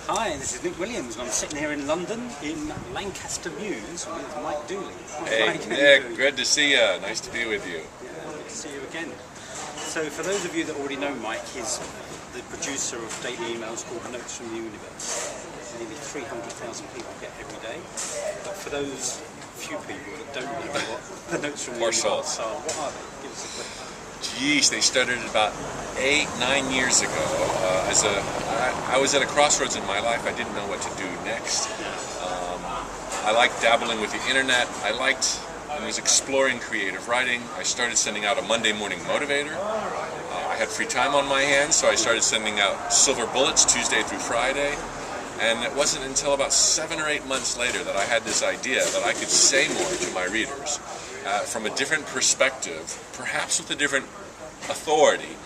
Hi, this is Nick Williams, and I'm sitting here in London in Lancaster Mews with Mike Dooley. Hey, Mike, Nick, good to see you. Nice to be with you. Yeah, good to see you again. So, for those of you that already know Mike, he's the producer of daily emails called Notes from the Universe. Nearly 300,000 people get every day. But for those few people that don't know what the Notes from the Universe are, what are they? Give us a quick. Geez, they started about 8-9 years ago. I was at a crossroads in my life. I didn't know what to do next. I liked dabbling with the internet. I was exploring creative writing. I started sending out a Monday morning motivator. I had free time on my hands, so I started sending out silver bullets Tuesday through Friday. And it wasn't until about 7 or 8 months later that I had this idea that I could say more to my readers from a different perspective, perhaps with a different authority,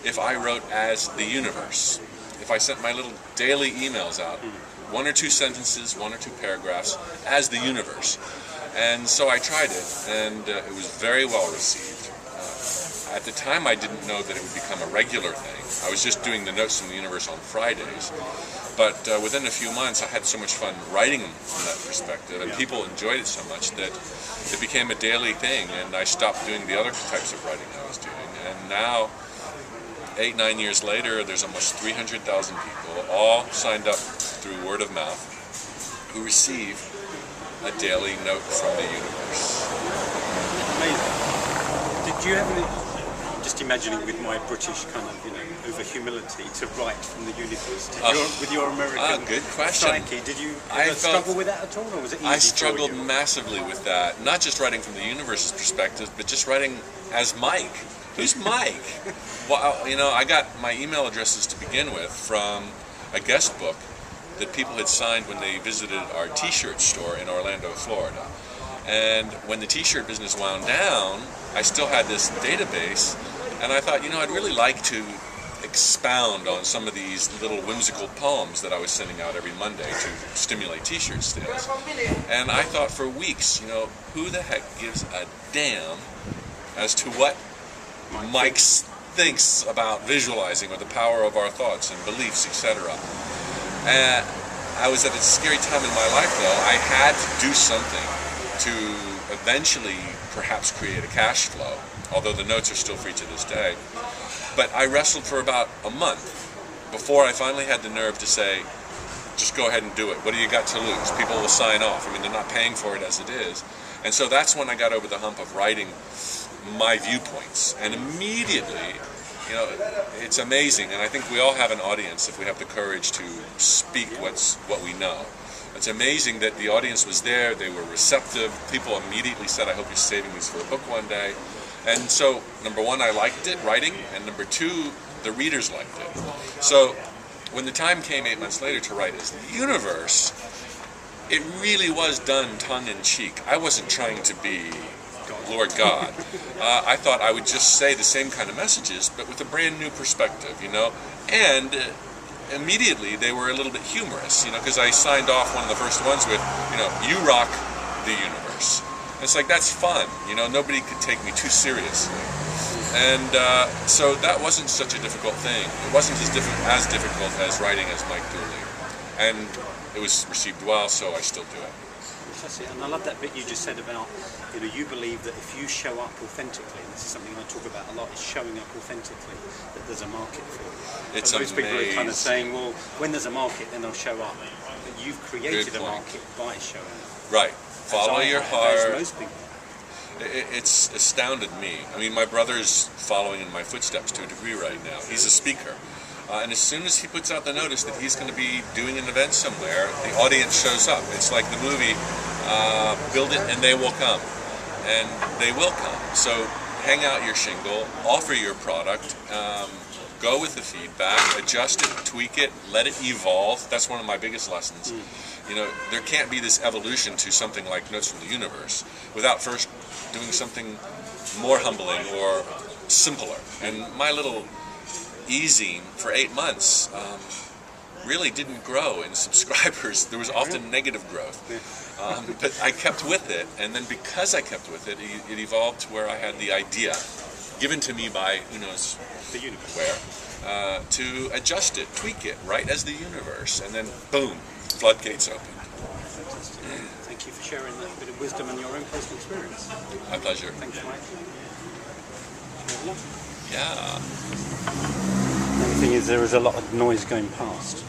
if I wrote as the universe. If I sent my little daily emails out, 1 or 2 sentences, 1 or 2 paragraphs, as the universe. And so I tried it, and it was very well received. At the time, I didn't know that it would become a regular thing. I was just doing the Notes from the Universe on Fridays. But within a few months, I had so much fun writing from that perspective, and people enjoyed it so much that it became a daily thing, and I stopped doing the other types of writing I was doing. And now, 8-9 years later, there's almost 300,000 people, all signed up through word of mouth, who receive a daily note from the universe. Amazing. Did you have any, just imagining with my British kind of, over humility, to write from the universe? With your American good question. psyche, did you struggle with that at all, or was it easy? I struggled massively with that, not just writing from the universe's perspective, but just writing as Mike. Who's Mike? Well, I got my email addresses to begin with from a guest book that people had signed when they visited our t-shirt store in Orlando, Florida. And when the t-shirt business wound down, I still had this database, and I thought, I'd really like to expound on some of these little whimsical poems that I was sending out every Monday to stimulate t-shirt sales. And I thought for weeks, who the heck gives a damn as to what Mike thinks about visualizing or the power of our thoughts and beliefs, etc. And I was at a scary time in my life, though. I had to do something to eventually perhaps create a cash flow, although the notes are still free to this day. But I wrestled for about a month before I finally had the nerve to say, just go ahead and do it. What do you got to lose? People will sign off. They're not paying for it as it is. And so that's when I got over the hump of writing my viewpoints. And immediately, it's amazing. And I think we all have an audience if we have the courage to speak what we know. It's amazing that the audience was there. They were receptive. People immediately said, I hope you're saving these for a book one day. And so, number one, I liked it, writing, and number two, the readers liked it. So, when the time came 8 months later to write as the universe, it really was done tongue-in-cheek. I wasn't trying to be Lord God. I thought I would just say the same kind of messages, but with a brand new perspective, and immediately they were a little bit humorous, because I signed off one of the first ones with, you rock the universe. And it's like, that's fun, nobody could take me too seriously. And so that wasn't such a difficult thing. It wasn't as difficult as writing as Mike Dooley. And it was received well, so I still do it. And I love that bit you just said about, you believe that if you show up authentically, and this is something I talk about a lot, is showing up authentically, that there's a market for it. It's most amazing. People are kind of saying, well, when there's a market, then they'll show up. But you've created a market by showing up. Right. Follow your heart. Most people. It's astounded me. My brother's following in my footsteps to a degree right now. He's a speaker. And as soon as he puts out the notice that he's going to be doing an event somewhere, the audience shows up. It's like the movie, Build It and They Will Come. And they will come. So hang out your shingle, offer your product, go with the feedback, adjust it, tweak it, let it evolve. That's one of my biggest lessons. There can't be this evolution to something like Notes from the Universe without first doing something more humbling or simpler. And my little e-zine for 8 months really didn't grow in subscribers. There was often negative growth. But I kept with it, and then because I kept with it, it evolved to where I had the idea given to me by who knows the universe. Where. to adjust it, tweak it, right as the universe, and then boom, floodgates open. Thank you for sharing that bit of wisdom and your own personal experience. My pleasure. Thanks, Mike. Yeah. The only thing is there is a lot of noise going past.